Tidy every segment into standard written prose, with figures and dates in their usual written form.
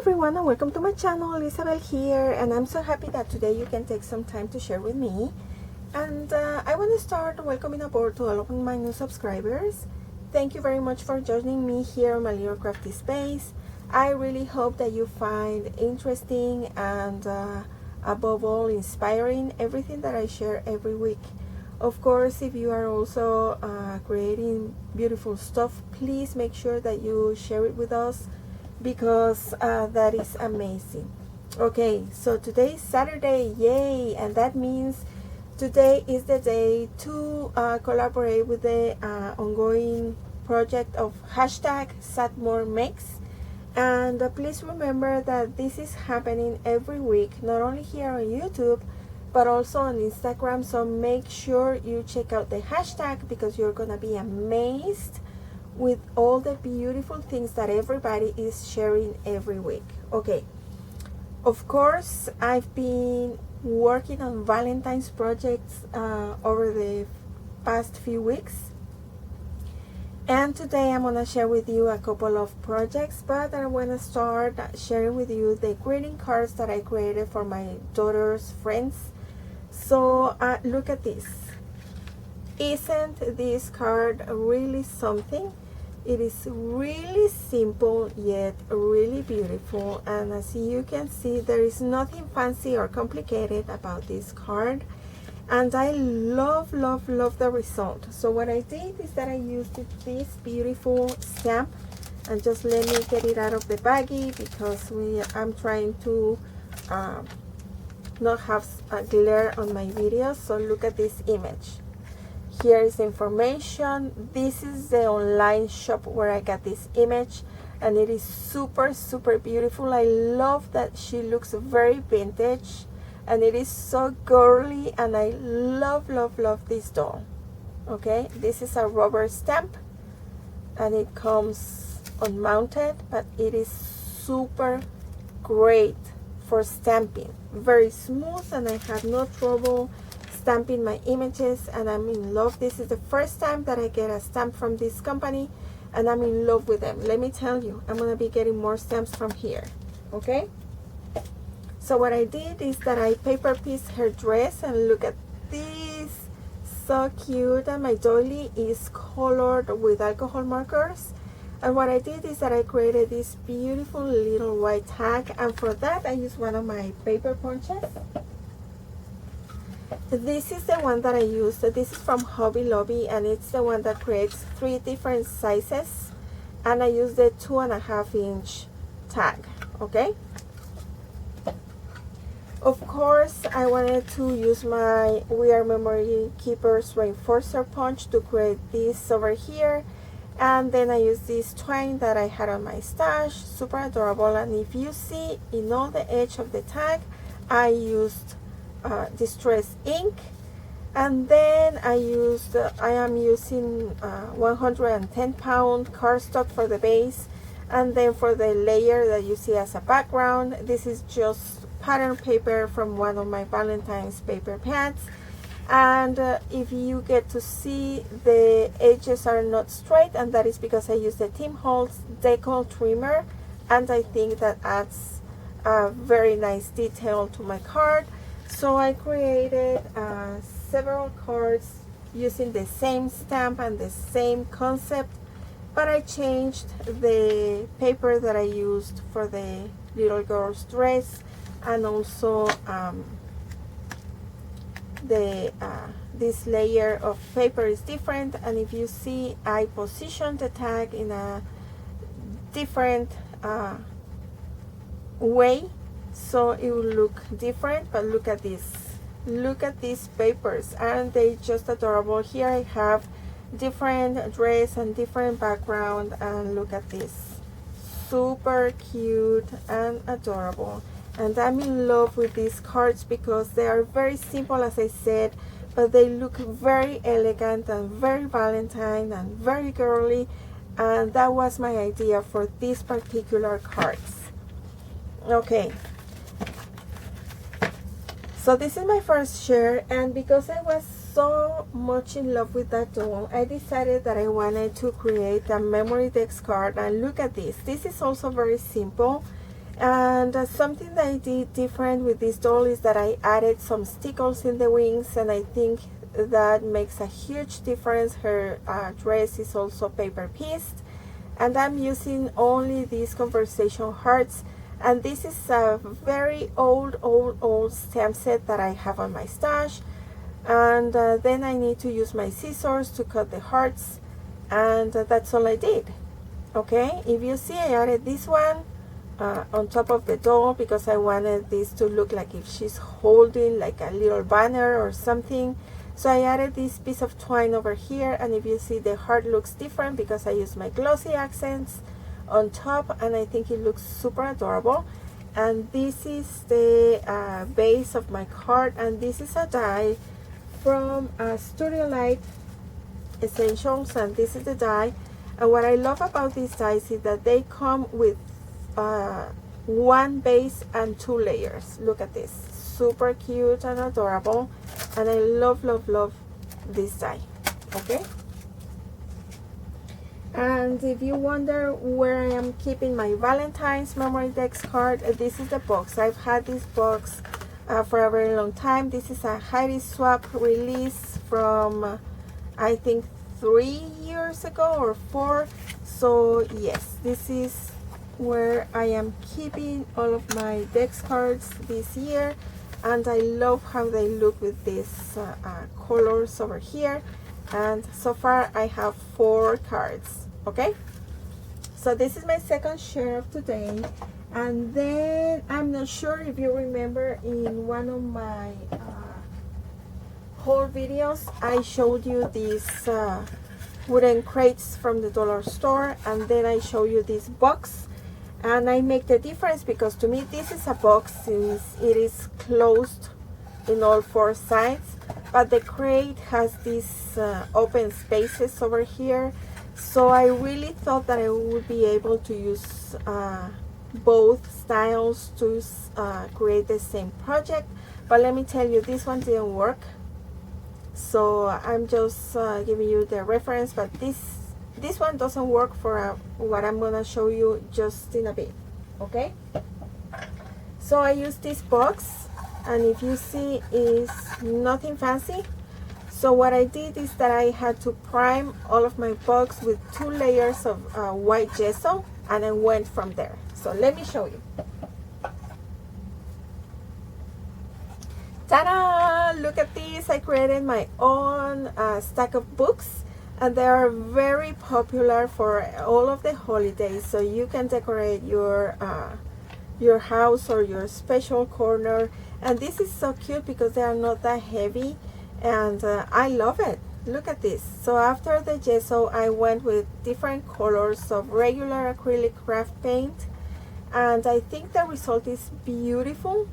everyone, and welcome to my channel. Isabel here, and I'm so happy that today you can take some time to share with me. And I want to start welcoming aboard to all of my new subscribers. Thank you very much for joining me here on my little crafty space. I really hope that you find interesting and above all inspiring everything that I share every week. Of course, if you are also creating beautiful stuff, please make sure that you share it with us, because that is amazing. Okay, so today is Saturday, yay! And that means today is the day to collaborate with the ongoing project of #SatMoreMakes. And please remember that this is happening every week, not only here on YouTube, but also on Instagram. So make sure you check out the hashtag, because you're gonna be amazed with all the beautiful things that everybody is sharing every week. Okay, of course, I've been working on Valentine's projects over the past few weeks, and today I'm gonna share with you a couple of projects, but I want to start sharing with you the greeting cards that I created for my daughter's friends. So look at this. Isn't this card really something? It is really simple yet really beautiful, and as you can see, there is nothing fancy or complicated about this card, and I love the result. So what I did is that I used this beautiful stamp, and just let me get it out of the baggie, because I'm trying to not have a glare on my videos. So look at this image. Here is the information. This is the online shop where I got this image, and it is super beautiful. I love that she looks very vintage, and it is so girly, and I love this doll. Okay, this is a rubber stamp, and it comes unmounted, but it is super great for stamping. Very smooth, and I have no trouble stamping my images, and I'm in love. This is the first time that I get a stamp from this company, and I'm in love with them. Let me tell you, I'm gonna be getting more stamps from here. Okay, so what I did is that I paper pieced her dress, and look at this, so cute. And my doily is colored with alcohol markers, and what I did is that I created this beautiful little white tag, and for that I used one of my paper punches. This is the one that I used. This is from Hobby Lobby, and it's the one that creates 3 different sizes, and I used the 2.5-inch tag. Okay, of course I wanted to use my We Are Memory Keepers reinforcer punch to create this over here, and then I used this twine that I had on my stash. Super adorable. And if you see, in all the edge of the tag I used distress ink, and then I am using 110-pound cardstock for the base, and then for the layer that you see as a background, this is just pattern paper from one of my Valentine's paper pads. And if you get to see, the edges are not straight, and that is because I used the Tim Holtz decal trimmer, and I think that adds a very nice detail to my card. So I created several cards using the same stamp and the same concept, but I changed the paper that I used for the little girl's dress, and also this layer of paper is different. And if you see, I positioned the tag in a different way, so it will look different. But look at this, look at these papers, aren't they just adorable? Here I have different dress and different background, and look at this, super cute and adorable. And I'm in love with these cards because they are very simple, as I said, but they look very elegant and very Valentine and very girly, and that was my idea for these particular cards. Okay, so this is my first share, and because I was so much in love with that doll, I decided that I wanted to create a memory dex card. And look at this, this is also very simple, And something that I did different with this doll is that I added some stickers in the wings, and I think that makes a huge difference. Her dress is also paper pieced, and I'm using only these conversation hearts, and this is a very old stamp set that I have on my stash. And then I need to use my scissors to cut the hearts, and that's all I did. Okay, if you see, I added this one on top of the doll because I wanted this to look like if she's holding like a little banner or something. So I added this piece of twine over here, and if you see, the heart looks different because I use my glossy accents on top, and I think it looks super adorable. And this is the base of my card, and this is a die from Studio Light Essentials, and this is the die. And what I love about these dies is that they come with one base and 2 layers. Look at this, super cute and adorable, and I love this die. Okay, and if you wonder where I am keeping my Valentine's memory decks card, this is the box. I've had this box for a very long time. This is a Heidi Swap release from I think 3 years ago or 4. So yes, this is where I am keeping all of my dex cards this year, and I love how they look with these colors over here. And so far I have 4 cards. Okay, so this is my second share of today. And then I'm not sure if you remember, in one of my haul videos I showed you these wooden crates from the dollar store, and then I show you this box, and I make the difference because to me this is a box since it is closed in all 4 sides, but the crate has these open spaces over here. So I really thought that I would be able to use both styles to create the same project, but let me tell you, this one didn't work. So I'm just giving you the reference, but this one doesn't work for what I'm gonna show you just in a bit. Okay, so I use this box, and if you see, is nothing fancy. So what I did is that I had to prime all of my box with 2 layers of white gesso, and I went from there. So let me show you. Ta-da! Look at this. I created my own stack of books, and they are very popular for all of the holidays. So you can decorate your house or your special corner. And this is so cute because they are not that heavy, and I love it. Look at this. So after the gesso, I went with different colors of regular acrylic craft paint, and I think the result is beautiful.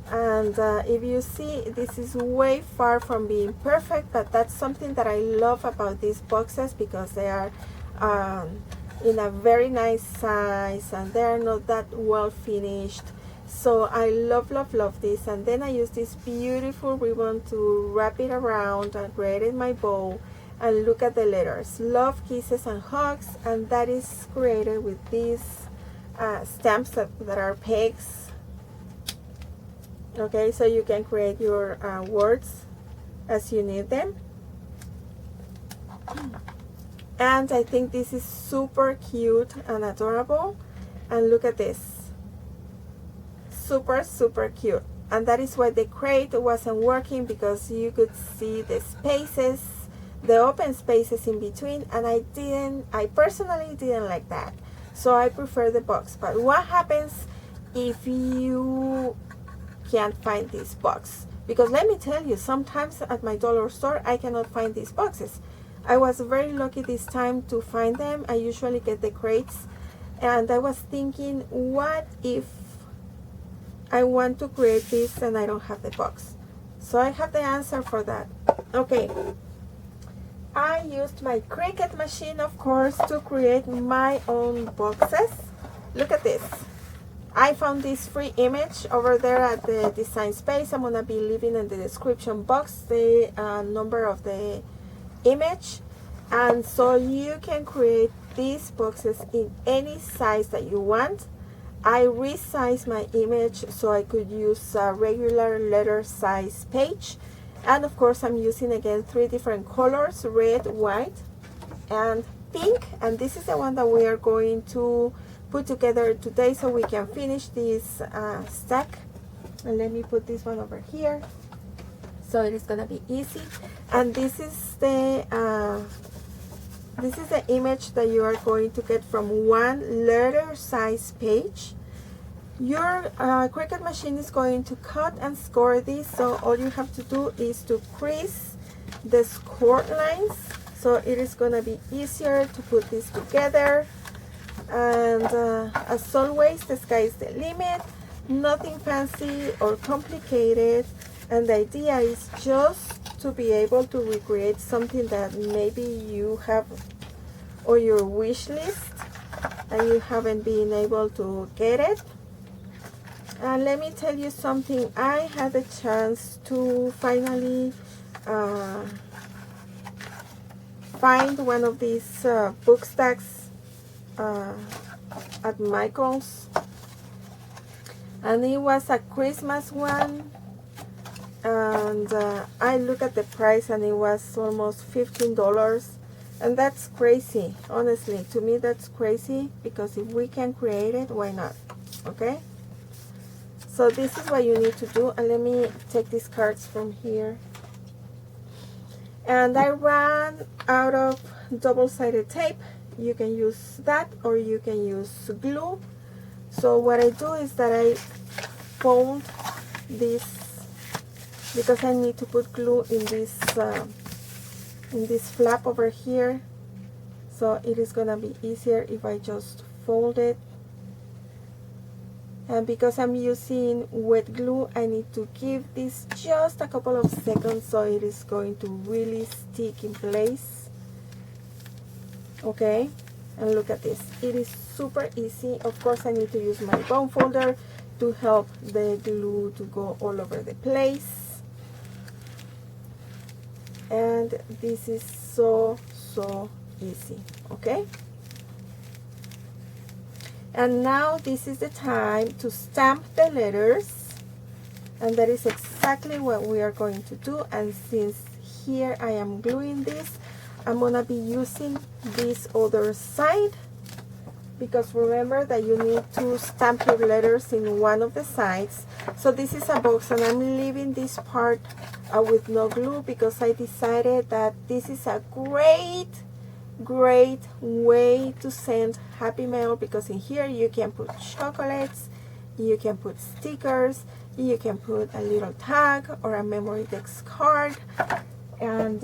And if you see, this is way far from being perfect, but that's something that I love about these boxes because they are in a very nice size, and they're not that well finished. So I love this. And then I use this beautiful ribbon to wrap it around and create my bow. And look at the letters, love, kisses, and hugs, and that is created with these stamps that are pegs. Okay, so you can create your words as you need them. And I think this is super cute and adorable. And look at this, super cute. And that is why the crate wasn't working, because you could see the spaces, the open spaces in between, and I personally didn't like that. So I prefer the box. But what happens if you can't find this box? Because let me tell you, sometimes at my dollar store I cannot find these boxes. I was very lucky this time to find them. I usually get the crates, and I was thinking, what if I want to create this and I don't have the box? So I have the answer for that. Okay, I used my Cricut machine, of course, to create my own boxes. Look at this. I found this free image over there at the design space. I'm gonna be leaving in the description box the number of the image, and so you can create these boxes in any size that you want. I resized my image so I could use a regular letter size page. And of course I'm using again 3 different colors, red, white, and pink. And this is the one that we are going to put together today so we can finish this stack. And let me put this one over here so it is gonna be easy. And this is the image that you are going to get from one letter size page. Your Cricut machine is going to cut and score this, so all you have to do is to crease the score lines, so it is going to be easier to put this together. And as always, the sky is the limit, nothing fancy or complicated, and the idea is just to be able to recreate something that maybe you have on your wish list and you haven't been able to get it. And let me tell you something, I had a chance to finally find one of these book stacks at Michael's, and it was a Christmas one, and I looked at the price and it was almost $15, and that's crazy. Honestly, to me that's crazy, because if we can create it, why not? Okay, so this is what you need to do. And let me take these cards from here. And I ran out of double-sided tape. You can use that or you can use glue. So what I do is that I fold this, because I need to put glue in this flap over here. So it is gonna be easier if I just fold it. And because I'm using wet glue, I need to give this just a couple of seconds so it is going to really stick in place. Okay, and look at this, it is super easy. Of course I need to use my bone folder to help the glue to go all over the place. And this is so easy. Okay, and now this is the time to stamp the letters, and that is exactly what we are going to do. And since here I am gluing this, I'm gonna be using this other side, because remember that you need to stamp your letters in one of the sides. So this is a box, and I'm leaving this part with no glue, because I decided that this is a great way to send happy mail, because in here you can put chocolates, you can put stickers, you can put a little tag or a memory text card, and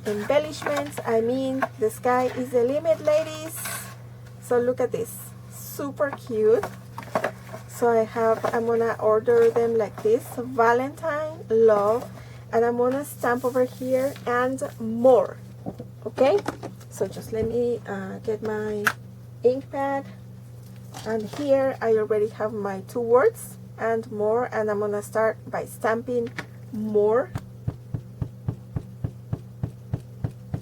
embellishments. I mean, the sky is the limit, ladies. So look at this, super cute. So I'm gonna order them like this: Valentine, love, and I'm gonna stamp over here, and more. Okay, so just let me get my ink pad, and here I already have my 2 words, and more, and I'm gonna start by stamping more.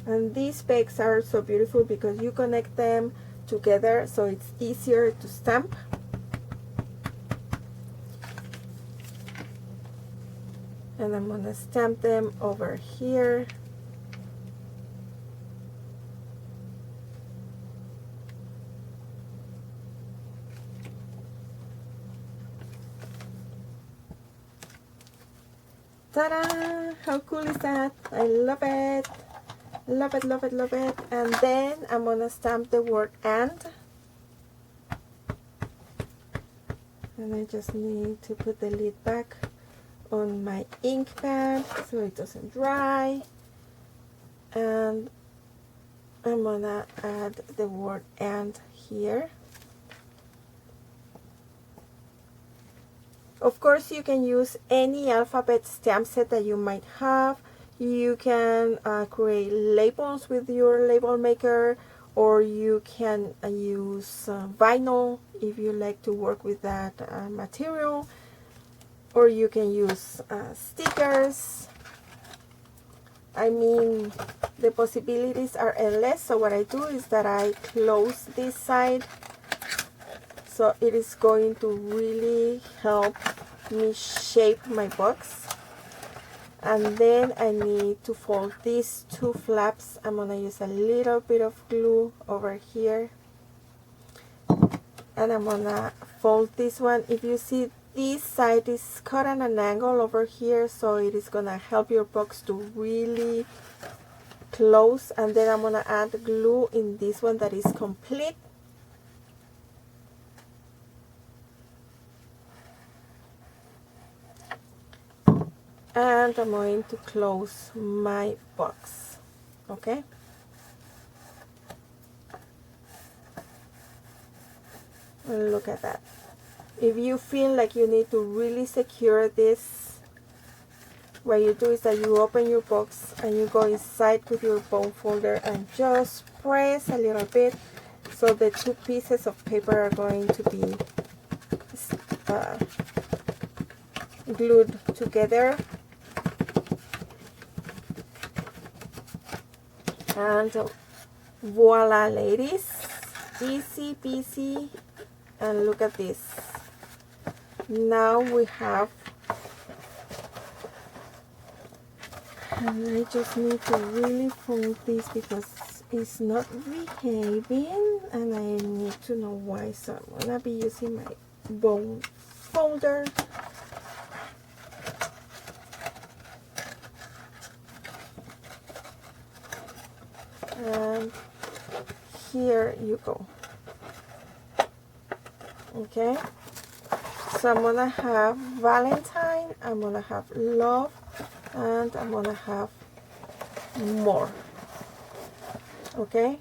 And these pegs are so beautiful because you connect them together, so it's easier to stamp. And I'm gonna stamp them over here. Ta-da! How cool is that? I love it. Love it, love it, love it. And then I'm gonna stamp the word "and". And I just need to put the lid back on my ink pad so it doesn't dry. And I'm gonna add the word "and" here. Of course, you can use any alphabet stamp set that you might have. You can create labels with your label maker, or you can use vinyl if you like to work with that material, or you can use stickers. I mean, the possibilities are endless. So what I do is that I close this side So it is going to really help me shape my box. And then I need to fold these two flaps. I'm gonna use a little bit of glue over here, and I'm gonna fold this one. If you see, this side is cut at an angle over here, so it is gonna help your box to really close. And then I'm gonna add glue in this one that is complete. And I'm going to close my box. Okay. And look at that. If you feel like you need to really secure this, what you do is that you open your box and you go inside with your bone folder and just press a little bit, so the two pieces of paper are going to be glued together. And voila, ladies, easy peasy. And look at this. Now we have, and I just need to really fold this because it's not behaving, and I need to know why. So I'm gonna be using my bone folder. And here you go. Okay, so I'm gonna have Valentine, I'm gonna have love, and I'm gonna have more. Okay,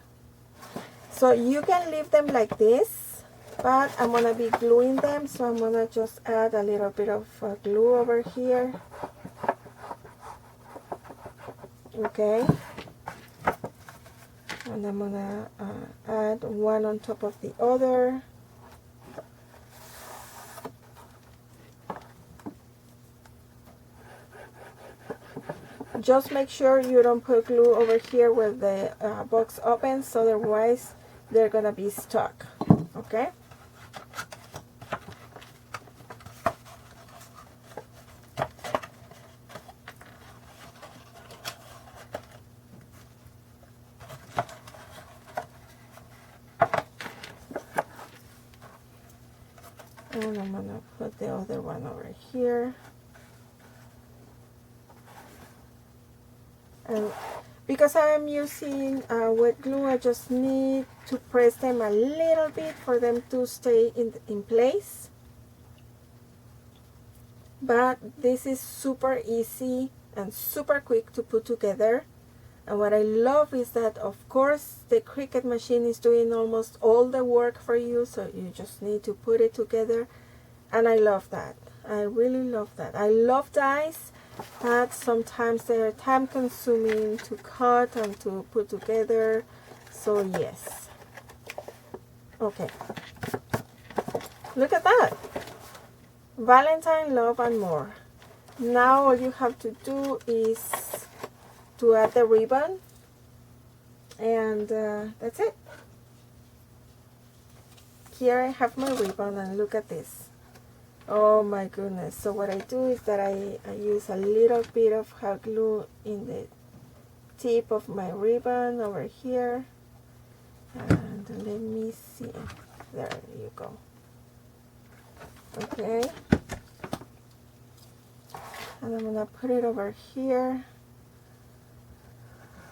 so you can leave them like this, but I'm gonna be gluing them, so I'm gonna just add a little bit of glue over here. Okay, and I'm gonna add one on top of the other. Just make sure you don't put glue over here where the box opens, otherwise they're gonna be stuck. Okay. And I'm gonna put the other one over here. And because I'm using wet glue, I just need to press them a little bit for them to stay in place. But this is super easy and super quick to put together. And what I love is that, of course, the Cricut machine is doing almost all the work for you, so you just need to put it together. And I love that. I really love that. I love dies, but sometimes they're time consuming to cut and to put together. So yes. Okay. Look at that. Valentine, love, and more. Now all you have to do is to add the ribbon, and that's it. Here I have my ribbon, and look at this. Oh my goodness. So what I do is that I use a little bit of hot glue in the tip of my ribbon over here, and let me see, there you go. Okay, and I'm gonna put it over here.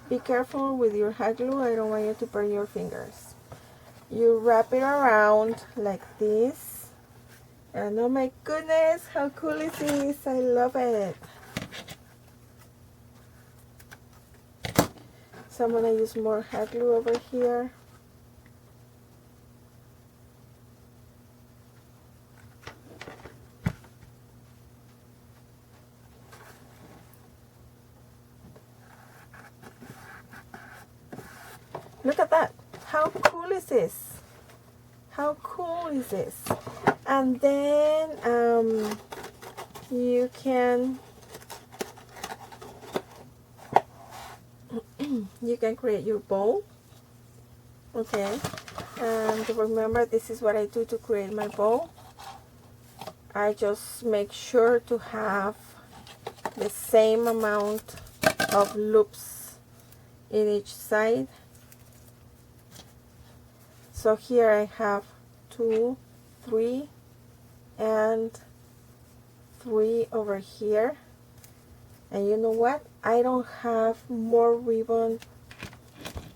Be careful with your hot glue, I don't want you to burn your fingers. You wrap it around like this, and oh my goodness, how cool is this? I love it. So I'm gonna use more hot glue over here. Look at that. How cool is this? How cool is this? And then you can create your bow. Okay. And remember, this is what I do to create my bow. I just make sure to have the same amount of loops in each side. So here I have 2, 3, and 3 over here. And you know what? I don't have more ribbon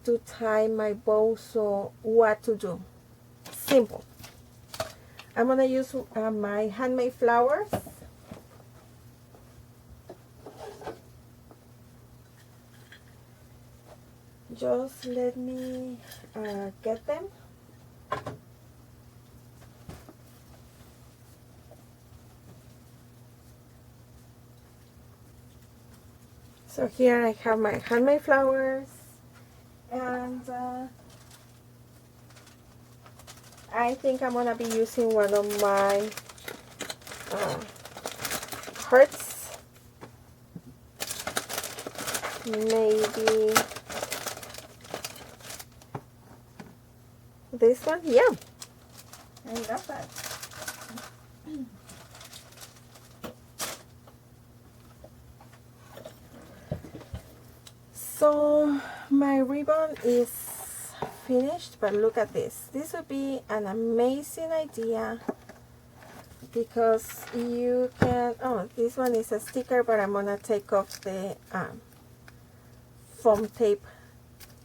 to tie my bow, so what to do? Simple. I'm gonna use my handmade flowers. Just let me get them. So here I have my handmade flowers, and I think I'm gonna be using one of my hearts. Maybe this one. Yeah, I love that. So my ribbon is finished, but look at this. This would be an amazing idea because you can, oh, this one is a sticker, but I'm gonna take off the foam tape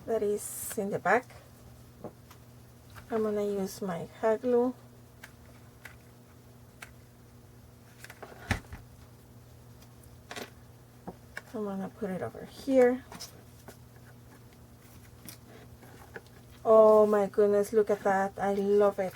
that is in the back. I'm gonna use my hot glue. I'm gonna put it over here. Oh my goodness, look at that. I love it.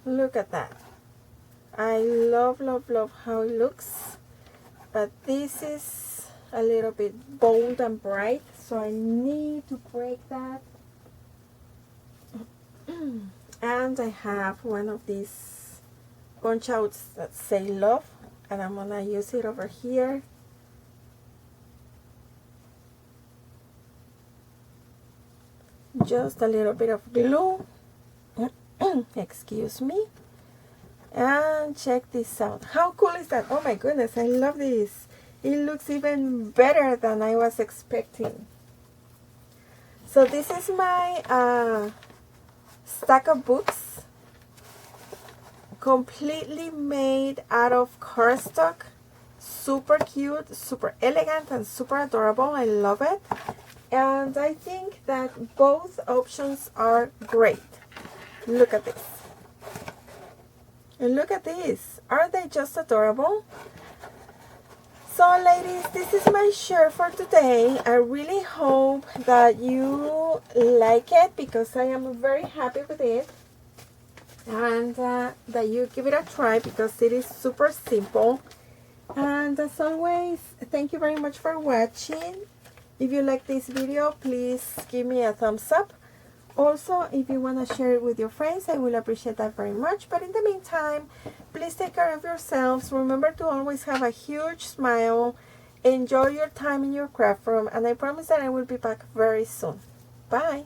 Look at that. I love, love, love how it looks. But this is a little bit bold and bright, so I need to break that. And I have one of these punch outs that say love, and I'm gonna use it over here. Just a little bit of glue. Excuse me. And check this out. How cool is that? Oh my goodness, I love this. It looks even better than I was expecting. So this is my stack of books, completely made out of cardstock. Super cute, super elegant, and super adorable. I love it. And I think that both options are great. Look at this. And look at this. Aren't they just adorable? So ladies, this is my share for today. I really hope that you like it because I am very happy with it. And that you give it a try because it is super simple. And as always, thank you very much for watching. If you like this video, please give me a thumbs up. Also, if you want to share it with your friends, I will appreciate that very much. But in the meantime, please take care of yourselves. Remember to always have a huge smile. Enjoy your time in your craft room. And I promise that I will be back very soon. Bye.